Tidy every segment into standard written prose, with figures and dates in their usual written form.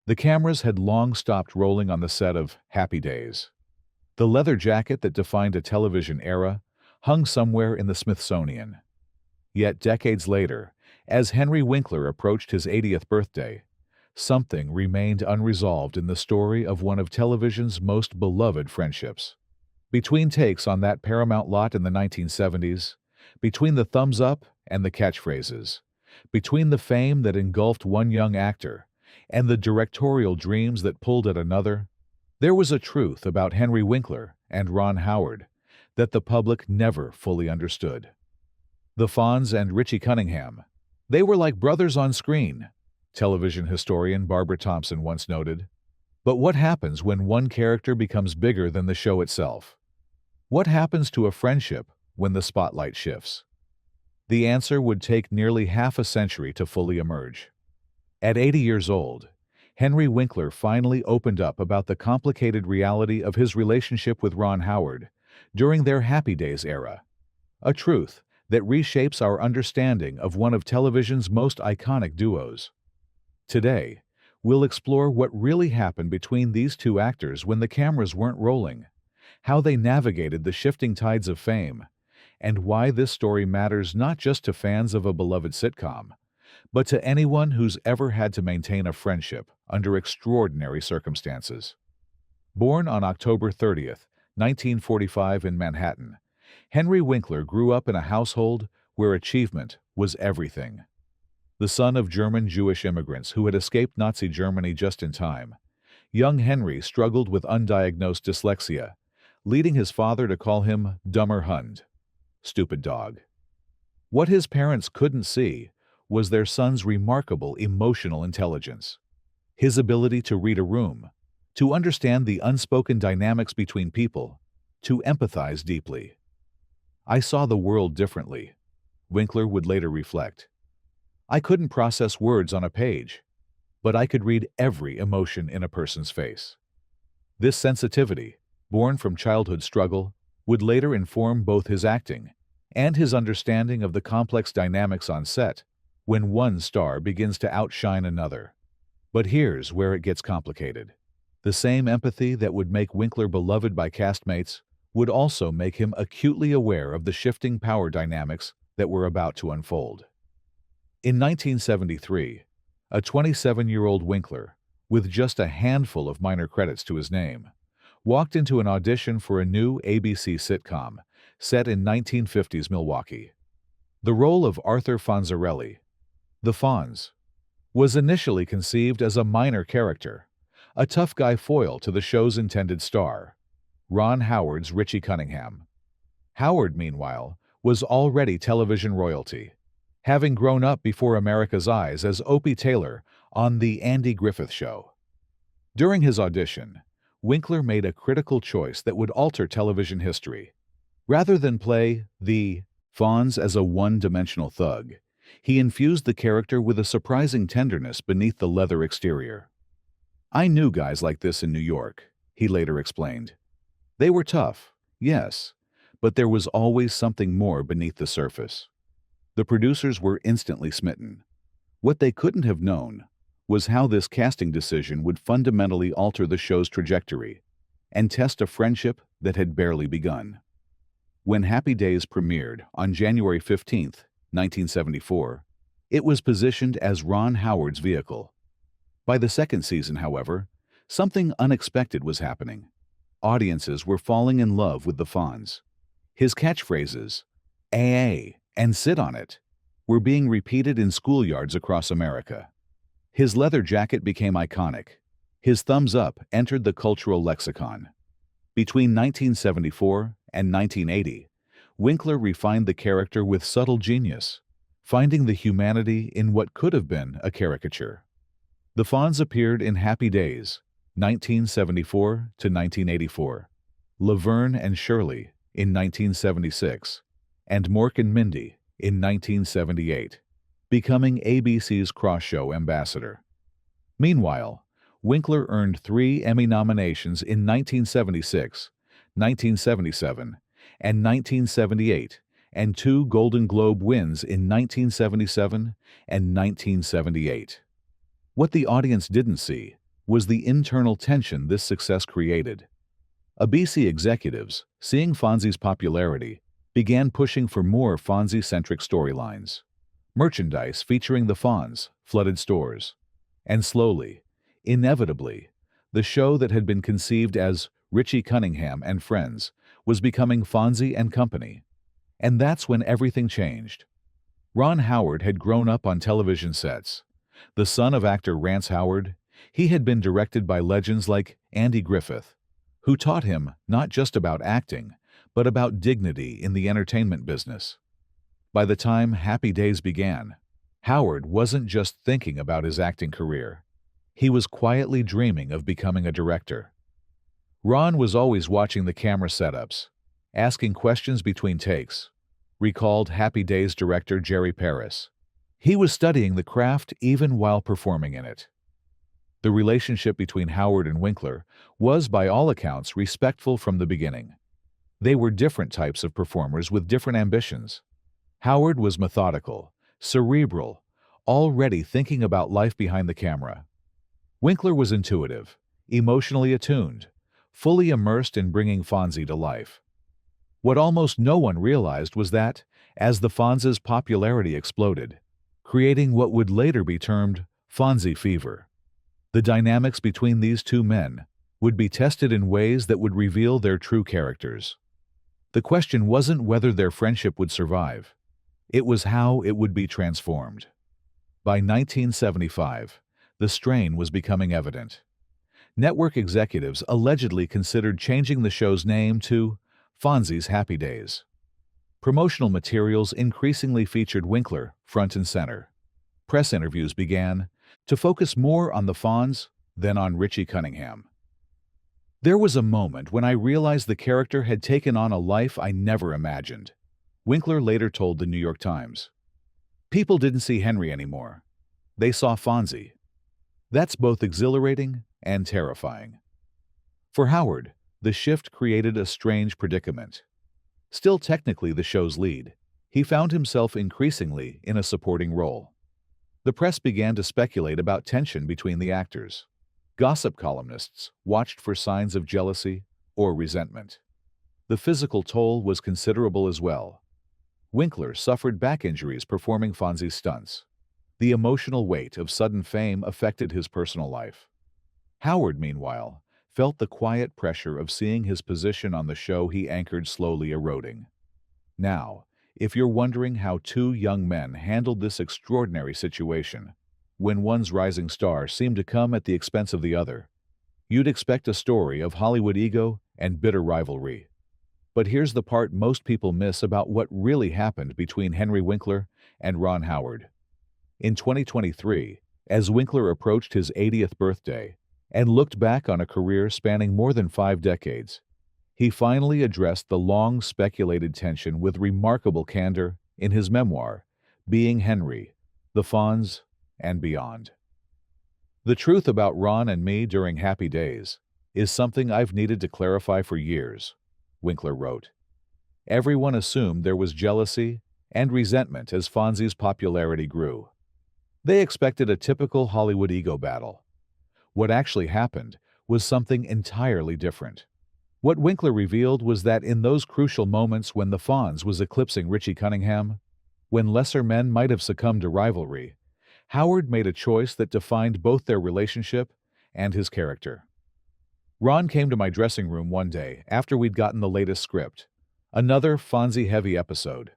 The cameras had long stopped rolling on the set of Happy Days. The leather jacket that defined a television era hung somewhere in the Smithsonian. Yet decades later, as Henry Winkler approached his 80th birthday, something remained unresolved in the story of one of television's most beloved friendships. Between takes on that Paramount lot in the 1970s, between the thumbs up and the catchphrases, between the fame that engulfed one young actor and the directorial dreams that pulled at another, there was a truth about Henry Winkler and Ron Howard that the public never fully understood. The Fonz and Richie Cunningham, they were like brothers on screen, television historian Barbara Thompson once noted. But what happens when one character becomes bigger than the show itself? What happens to a friendship when the spotlight shifts? The answer would take nearly half a century to fully emerge. At 80 years old, Henry Winkler finally opened up about the complicated reality of his relationship with Ron Howard during their Happy Days era, a truth that reshapes our understanding of one of television's most iconic duos. Today, we'll explore what really happened between these two actors when the cameras weren't rolling, how they navigated the shifting tides of fame, and why this story matters not just to fans of a beloved sitcom, but to anyone who's ever had to maintain a friendship under extraordinary circumstances. Born on October 30th, 1945 in Manhattan, Henry Winkler grew up in a household where achievement was everything. The son of German Jewish immigrants who had escaped Nazi Germany just in time, young Henry struggled with undiagnosed dyslexia, leading his father to call him Dummer Hund, stupid dog. What his parents couldn't see was their son's remarkable emotional intelligence, his ability to read a room, to understand the unspoken dynamics between people, to empathize deeply. "I saw the world differently," Winkler would later reflect. "I couldn't process words on a page, but I could read every emotion in a person's face." This sensitivity, born from childhood struggle, would later inform both his acting and his understanding of the complex dynamics on set when one star begins to outshine another. But here's where it gets complicated. The same empathy that would make Winkler beloved by castmates would also make him acutely aware of the shifting power dynamics that were about to unfold. In 1973, a 27-year-old Winkler, with just a handful of minor credits to his name, walked into an audition for a new ABC sitcom set in 1950s Milwaukee. The role of Arthur Fonzarelli, the Fonz, was initially conceived as a minor character, a tough guy foil to the show's intended star, Ron Howard's Richie Cunningham. Howard, meanwhile, was already television royalty, having grown up before America's eyes as Opie Taylor on The Andy Griffith Show. During his audition, Winkler made a critical choice that would alter television history. Rather than play the Fonz as a one-dimensional thug, he infused the character with a surprising tenderness beneath the leather exterior. "I knew guys like this in New York," he later explained. "They were tough, yes, but there was always something more beneath the surface." The producers were instantly smitten. What they couldn't have known was how this casting decision would fundamentally alter the show's trajectory and test a friendship that had barely begun. When Happy Days premiered on January 15, 1974, it was positioned as Ron Howard's vehicle. By the second season, however, something unexpected was happening. Audiences were falling in love with the Fonz. His catchphrases, "AA," and "Sit on it," were being repeated in schoolyards across America. His leather jacket became iconic. His thumbs up entered the cultural lexicon. Between 1974 and 1980, Winkler refined the character with subtle genius, finding the humanity in what could have been a caricature. The Fonz appeared in Happy Days, 1974 to 1984, Laverne and Shirley in 1976, and Mork and Mindy in 1978, becoming ABC's cross-show ambassador. Meanwhile, Winkler earned 3 Emmy nominations in 1976, 1977, and 1978, and 2 Golden Globe wins in 1977 and 1978. What the audience didn't see was the internal tension this success created. ABC executives, seeing Fonzie's popularity, began pushing for more Fonzie-centric storylines. Merchandise featuring the Fonz flooded stores. And slowly, inevitably, the show that had been conceived as Richie Cunningham and Friends was becoming Fonzie and Company. And that's when everything changed. Ron Howard had grown up on television sets. The son of actor Rance Howard, he had been directed by legends like Andy Griffith, who taught him not just about acting, but about dignity in the entertainment business. By the time Happy Days began, Howard wasn't just thinking about his acting career. He was quietly dreaming of becoming a director. Ron was always watching the camera setups, asking questions between takes, recalled Happy Days director Jerry Paris. He was studying the craft even while performing in it. The relationship between Howard and Winkler was, by all accounts, respectful from the beginning. They were different types of performers with different ambitions. Howard was methodical, cerebral, already thinking about life behind the camera. Winkler was intuitive, emotionally attuned, fully immersed in bringing Fonzie to life. What almost no one realized was that, as the Fonz's popularity exploded, creating what would later be termed Fonzie fever, the dynamics between these two men would be tested in ways that would reveal their true characters. The question wasn't whether their friendship would survive. It was how it would be transformed. By 1975, the strain was becoming evident. Network executives allegedly considered changing the show's name to Fonzie's Happy Days. Promotional materials increasingly featured Winkler front and center. Press interviews began to focus more on the Fonz than on Richie Cunningham. There was a moment when I realized the character had taken on a life I never imagined, Winkler later told the New York Times. People didn't see Henry anymore. They saw Fonzie. That's both exhilarating and terrifying. For Howard, the shift created a strange predicament. Still technically the show's lead, he found himself increasingly in a supporting role. The press began to speculate about tension between the actors. Gossip columnists watched for signs of jealousy or resentment. The physical toll was considerable as well. Winkler suffered back injuries performing Fonzie's stunts. The emotional weight of sudden fame affected his personal life. Howard, meanwhile, felt the quiet pressure of seeing his position on the show he anchored slowly eroding. Now, if you're wondering how two young men handled this extraordinary situation, when one's rising star seemed to come at the expense of the other, you'd expect a story of Hollywood ego and bitter rivalry. But here's the part most people miss about what really happened between Henry Winkler and Ron Howard. In 2023, as Winkler approached his 80th birthday and looked back on a career spanning more than 5 decades, he finally addressed the long-speculated tension with remarkable candor in his memoir, Being Henry, The Fonz, and Beyond. The truth about Ron and me during Happy Days is something I've needed to clarify for years, Winkler wrote. Everyone assumed there was jealousy and resentment as Fonzie's popularity grew. They expected a typical Hollywood ego battle. What actually happened was something entirely different. What Winkler revealed was that in those crucial moments when the Fonz was eclipsing Richie Cunningham, when lesser men might have succumbed to rivalry, Howard made a choice that defined both their relationship and his character. Ron came to my dressing room one day after we'd gotten the latest script. Another Fonzie-heavy episode,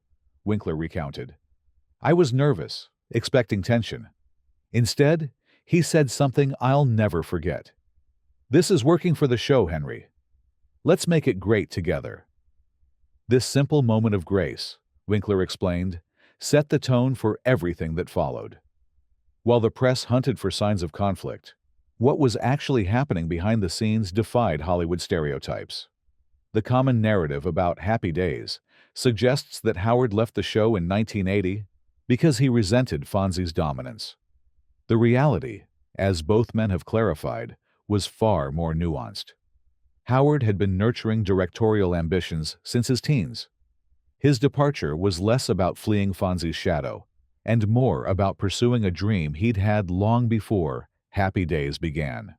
Winkler recounted. I was nervous, expecting tension. Instead, he said something I'll never forget. "This is working for the show, Henry. Let's make it great together." This simple moment of grace, Winkler explained, set the tone for everything that followed. While the press hunted for signs of conflict, what was actually happening behind the scenes defied Hollywood stereotypes. The common narrative about Happy Days suggests that Howard left the show in 1980 because he resented Fonzie's dominance. The reality, as both men have clarified, was far more nuanced. Howard had been nurturing directorial ambitions since his teens. His departure was less about fleeing Fonzie's shadow and more about pursuing a dream he'd had long before Happy Days began.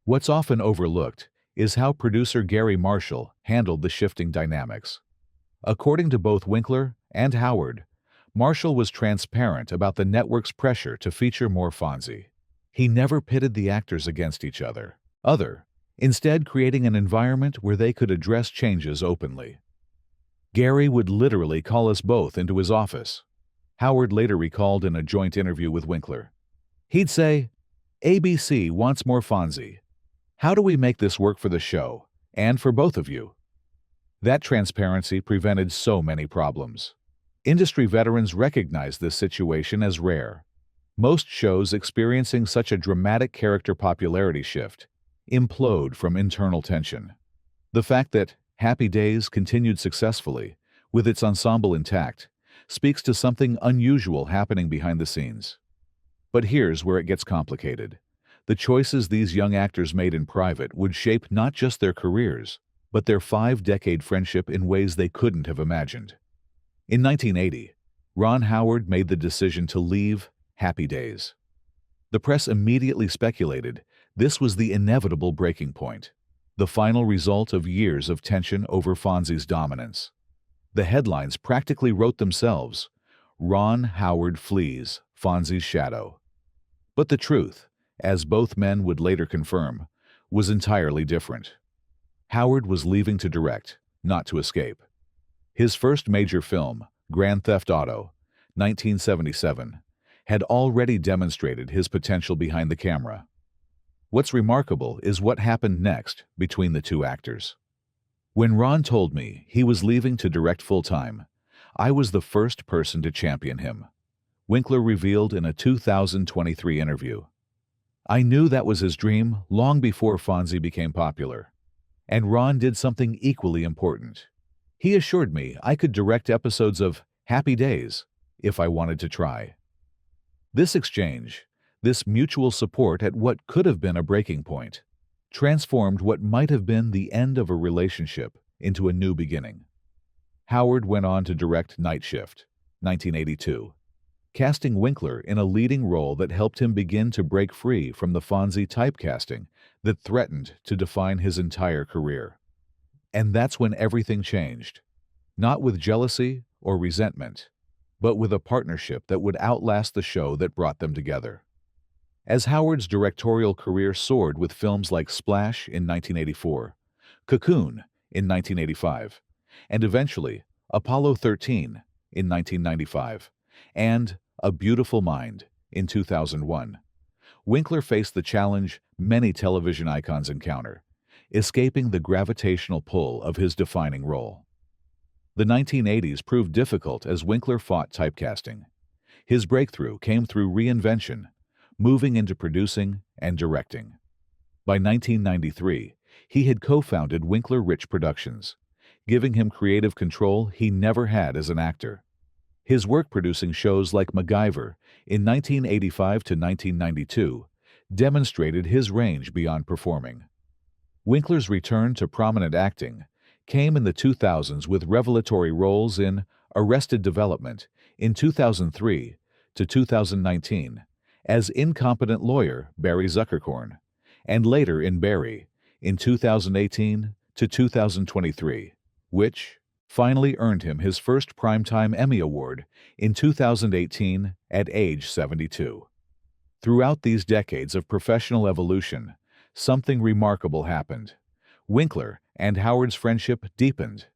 What's often overlooked is how producer Gary Marshall handled the shifting dynamics. According to both Winkler and Howard, Marshall was transparent about the network's pressure to feature more Fonzie. He never pitted the actors against each other, instead creating an environment where they could address changes openly. Gary would literally call us both into his office. Howard later recalled in a joint interview with Winkler. He'd say, "ABC wants more Fonzie. How do we make this work for the show, and for both of you?" That transparency prevented so many problems. Industry veterans recognize this situation as rare. Most shows experiencing such a dramatic character popularity shift implode from internal tension. The fact that Happy Days continued successfully, with its ensemble intact, speaks to something unusual happening behind the scenes. But here's where it gets complicated. The choices these young actors made in private would shape not just their careers, but their 5-decade friendship in ways they couldn't have imagined. In 1980, Ron Howard made the decision to leave Happy Days. The press immediately speculated this was the inevitable breaking point, the final result of years of tension over Fonzie's dominance. The headlines practically wrote themselves, "Ron Howard flees Fonzie's shadow." But the truth, as both men would later confirm, was entirely different. Howard was leaving to direct, not to escape. His first major film, Grand Theft Auto, 1977, had already demonstrated his potential behind the camera. What's remarkable is what happened next between the two actors. When Ron told me he was leaving to direct full-time, I was the first person to champion him, Winkler revealed in a 2023 interview. I knew that was his dream long before Fonzie became popular. And Ron did something equally important. He assured me I could direct episodes of Happy Days if I wanted to try. This exchange, this mutual support at what could have been a breaking point, transformed what might have been the end of a relationship into a new beginning. Howard went on to direct Night Shift, 1982, casting Winkler in a leading role that helped him begin to break free from the Fonzie typecasting that threatened to define his entire career. And that's when everything changed, not with jealousy or resentment, but with a partnership that would outlast the show that brought them together. As Howard's directorial career soared with films like Splash in 1984, Cocoon in 1985, and eventually Apollo 13 in 1995, and A Beautiful Mind in 2001, Winkler faced the challenge many television icons encounter, escaping the gravitational pull of his defining role. The 1980s proved difficult as Winkler fought typecasting. His breakthrough came through reinvention, moving into producing and directing. By 1993, he had co-founded Winkler Rich Productions, giving him creative control he never had as an actor. His work producing shows like MacGyver in 1985 to 1992 demonstrated his range beyond performing. Winkler's return to prominent acting came in the 2000s with revelatory roles in Arrested Development in 2003 to 2019 as incompetent lawyer Barry Zuckerkorn, and later in Barry in 2018 to 2023, which finally earned him his first Primetime Emmy Award in 2018 at age 72. Throughout these decades of professional evolution, something remarkable happened. Winkler and Howard's friendship deepened.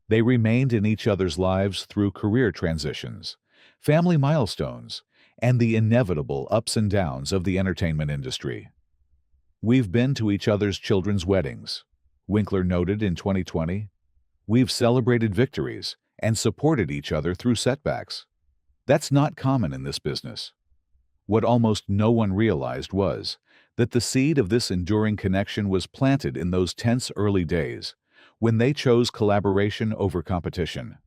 They remained in each other's lives through career transitions, family milestones, and the inevitable ups and downs of the entertainment industry. "We've been to each other's children's weddings," Winkler noted in 2020. "We've celebrated victories and supported each other through setbacks. That's not common in this business." What almost no one realized was that the seed of this enduring connection was planted in those tense early days, when they chose collaboration over competition.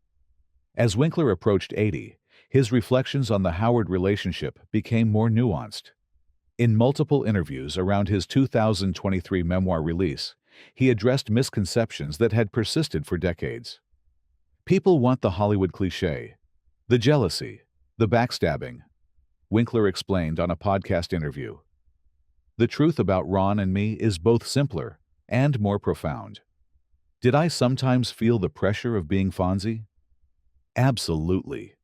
As Winkler approached 80, his reflections on the Howard relationship became more nuanced. In multiple interviews around his 2023 memoir release, he addressed misconceptions that had persisted for decades. People want the Hollywood cliché, the jealousy, the backstabbing, Winkler explained on a podcast interview. The truth about Ron and me is both simpler and more profound. Did I sometimes feel the pressure of being Fonzie? Absolutely.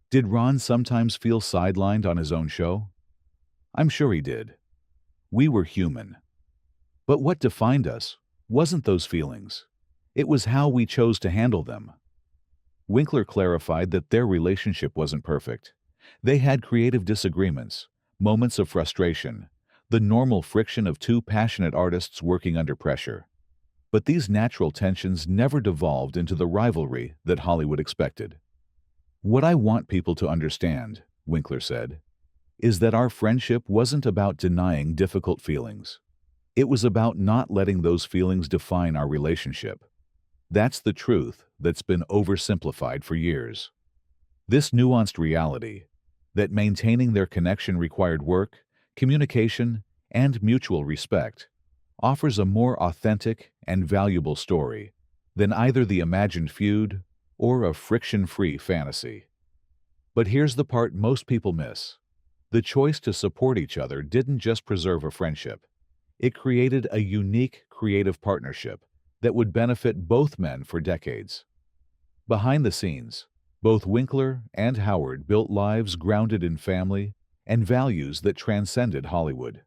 Did Ron sometimes feel sidelined on his own show? I'm sure he did. We were human. But what defined us wasn't those feelings. It was how we chose to handle them. Winkler clarified that their relationship wasn't perfect. They had creative disagreements, moments of frustration, the normal friction of two passionate artists working under pressure. But these natural tensions never devolved into the rivalry that Hollywood expected. What I want people to understand, Winkler said, is that our friendship wasn't about denying difficult feelings. It was about not letting those feelings define our relationship. That's the truth that's been oversimplified for years. This nuanced reality, that maintaining their connection required work, communication, and mutual respect, offers a more authentic and valuable story than either the imagined feud or a friction-free fantasy. But here's the part most people miss. The choice to support each other didn't just preserve a friendship. It created a unique creative partnership that would benefit both men for decades. Behind the scenes, both Winkler and Howard built lives grounded in family and values that transcended Hollywood.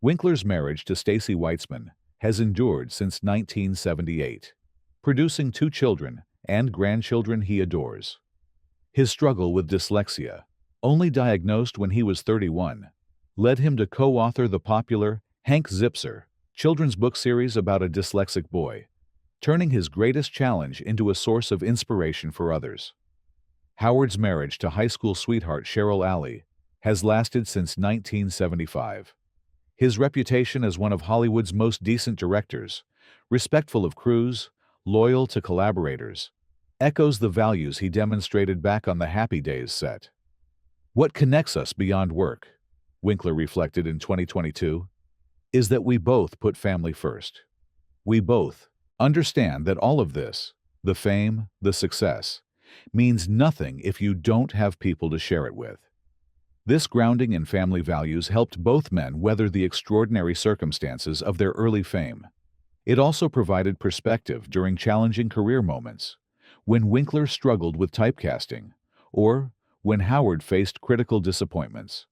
Winkler's marriage to Stacy Weitzman has endured since 1978, producing 2 children and grandchildren he adores. His struggle with dyslexia, only diagnosed when he was 31, led him to co-author the popular Hank Zipser children's book series about a dyslexic boy, turning his greatest challenge into a source of inspiration for others. Howard's marriage to high school sweetheart Cheryl Alley has lasted since 1975. His reputation as one of Hollywood's most decent directors, respectful of crews, loyal to collaborators, echoes the values he demonstrated back on the Happy Days set. What connects us beyond work, Winkler reflected in 2022, is that we both put family first. We both understand that all of this, the fame, the success, means nothing if you don't have people to share it with. This grounding in family values helped both men weather the extraordinary circumstances of their early fame. It also provided perspective during challenging career moments, when Winkler struggled with typecasting, or when Howard faced critical disappointments.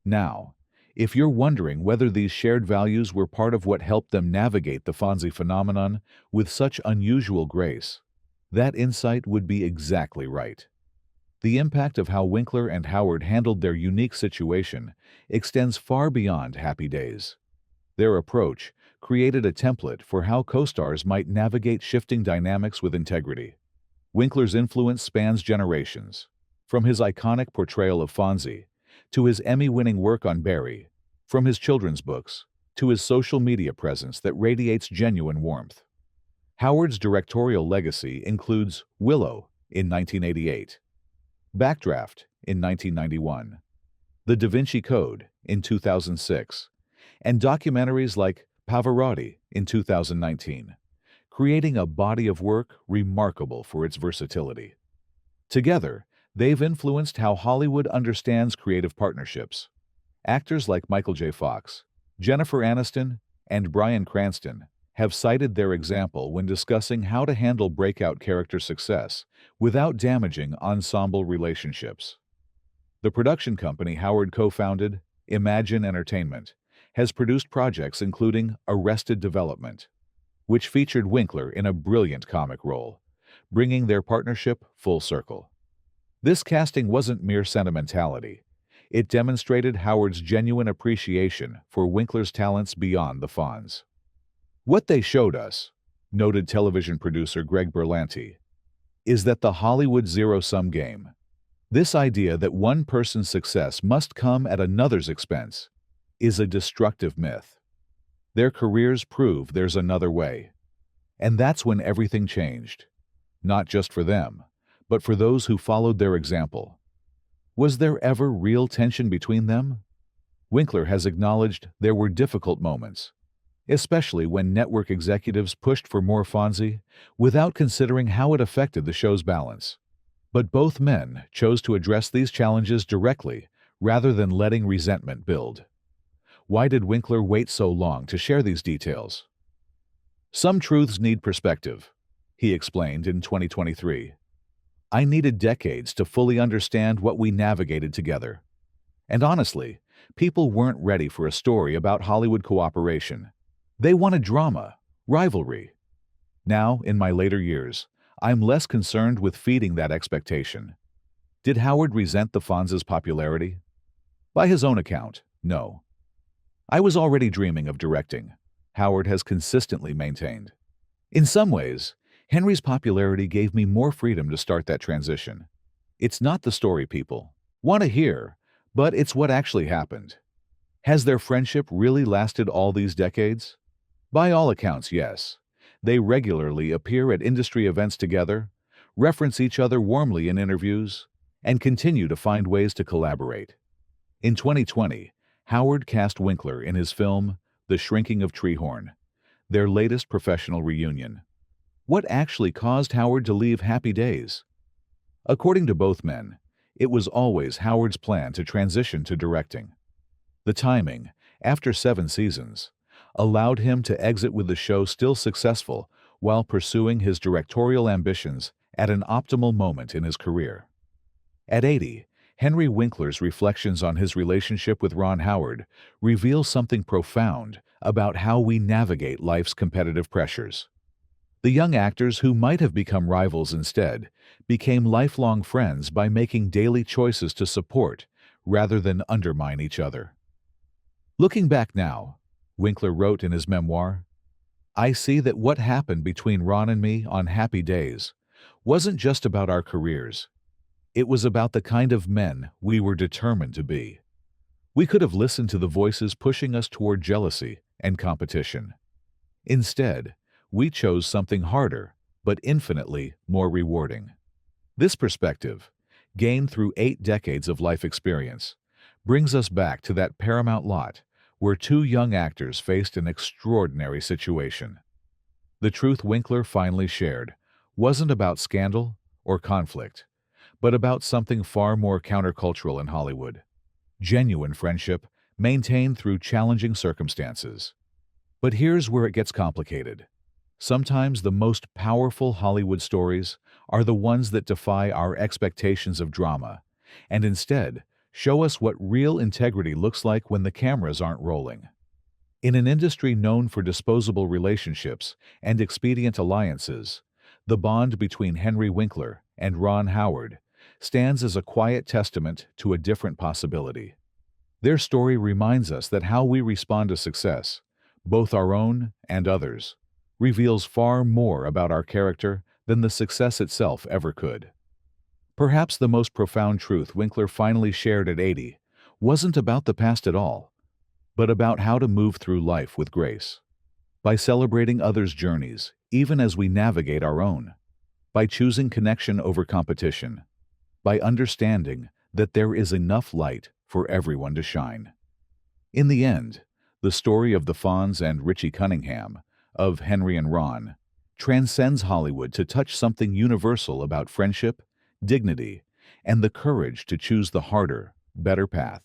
Now, if you're wondering whether these shared values were part of what helped them navigate the Fonzie phenomenon with such unusual grace, that insight would be exactly right. The impact of how Winkler and Howard handled their unique situation extends far beyond Happy Days. Their approach created a template for how co-stars might navigate shifting dynamics with integrity. Winkler's influence spans generations, from his iconic portrayal of Fonzie to his Emmy-winning work on Barry, from his children's books to his social media presence that radiates genuine warmth. Howard's directorial legacy includes Willow in 1988, Backdraft in 1991, The Da Vinci Code in 2006, and documentaries like Pavarotti in 2019, creating a body of work remarkable for its versatility. Together, they've influenced how Hollywood understands creative partnerships. Actors like Michael J. Fox, Jennifer Aniston, and Bryan Cranston have cited their example when discussing how to handle breakout character success without damaging ensemble relationships. The production company Howard co-founded, Imagine Entertainment, has produced projects including Arrested Development, which featured Winkler in a brilliant comic role, bringing their partnership full circle. This casting wasn't mere sentimentality. It demonstrated Howard's genuine appreciation for Winkler's talents beyond the Fonz. What they showed us, noted television producer Greg Berlanti, is that the Hollywood zero-sum game, this idea that one person's success must come at another's expense, is a destructive myth. Their careers prove there's another way. And that's when everything changed, not just for them, but for those who followed their example. Was there ever real tension between them? Winkler has acknowledged there were difficult moments, especially when network executives pushed for more Fonzie without considering how it affected the show's balance. But both men chose to address these challenges directly rather than letting resentment build. Why did Winkler wait so long to share these details? Some truths need perspective, he explained in 2023. I needed decades to fully understand what we navigated together. And honestly, people weren't ready for a story about Hollywood cooperation. They wanted drama, rivalry. Now, in my later years, I'm less concerned with feeding that expectation. Did Howard resent the Fonz's popularity? By his own account, no. I was already dreaming of directing, Howard has consistently maintained. In some ways, Henry's popularity gave me more freedom to start that transition. It's not the story people want to hear, but it's what actually happened. Has their friendship really lasted all these decades? By all accounts, yes. They regularly appear at industry events together, reference each other warmly in interviews, and continue to find ways to collaborate. In 2020, Howard cast Winkler in his film The Shrinking of Treehorn, their latest professional reunion. What actually caused Howard to leave Happy Days? According to both men, it was always Howard's plan to transition to directing. The timing, after 7 seasons, allowed him to exit with the show still successful while pursuing his directorial ambitions at an optimal moment in his career. At 80, Henry Winkler's reflections on his relationship with Ron Howard reveal something profound about how we navigate life's competitive pressures. The young actors who might have become rivals instead became lifelong friends by making daily choices to support rather than undermine each other. Looking back now, Winkler wrote in his memoir, I see that what happened between Ron and me on Happy Days wasn't just about our careers. It was about the kind of men we were determined to be. We could have listened to the voices pushing us toward jealousy and competition. Instead, we chose something harder, but infinitely more rewarding. This perspective, gained through 8 decades of life experience, brings us back to that Paramount lot where 2 young actors faced an extraordinary situation. The truth Winkler finally shared wasn't about scandal or conflict, but about something far more countercultural in Hollywood. Genuine friendship maintained through challenging circumstances. But here's where it gets complicated. Sometimes the most powerful Hollywood stories are the ones that defy our expectations of drama, and instead show us what real integrity looks like when the cameras aren't rolling. In an industry known for disposable relationships and expedient alliances, the bond between Henry Winkler and Ron Howard stands as a quiet testament to a different possibility. Their story reminds us that how we respond to success, both our own and others, reveals far more about our character than the success itself ever could. Perhaps the most profound truth Winkler finally shared at 80 wasn't about the past at all, but about how to move through life with grace. By celebrating others' journeys, even as we navigate our own. By choosing connection over competition. By understanding that there is enough light for everyone to shine. In the end, the story of the Fonz and Richie Cunningham, of Henry and Ron, transcends Hollywood to touch something universal about friendship, dignity, and the courage to choose the harder, better path.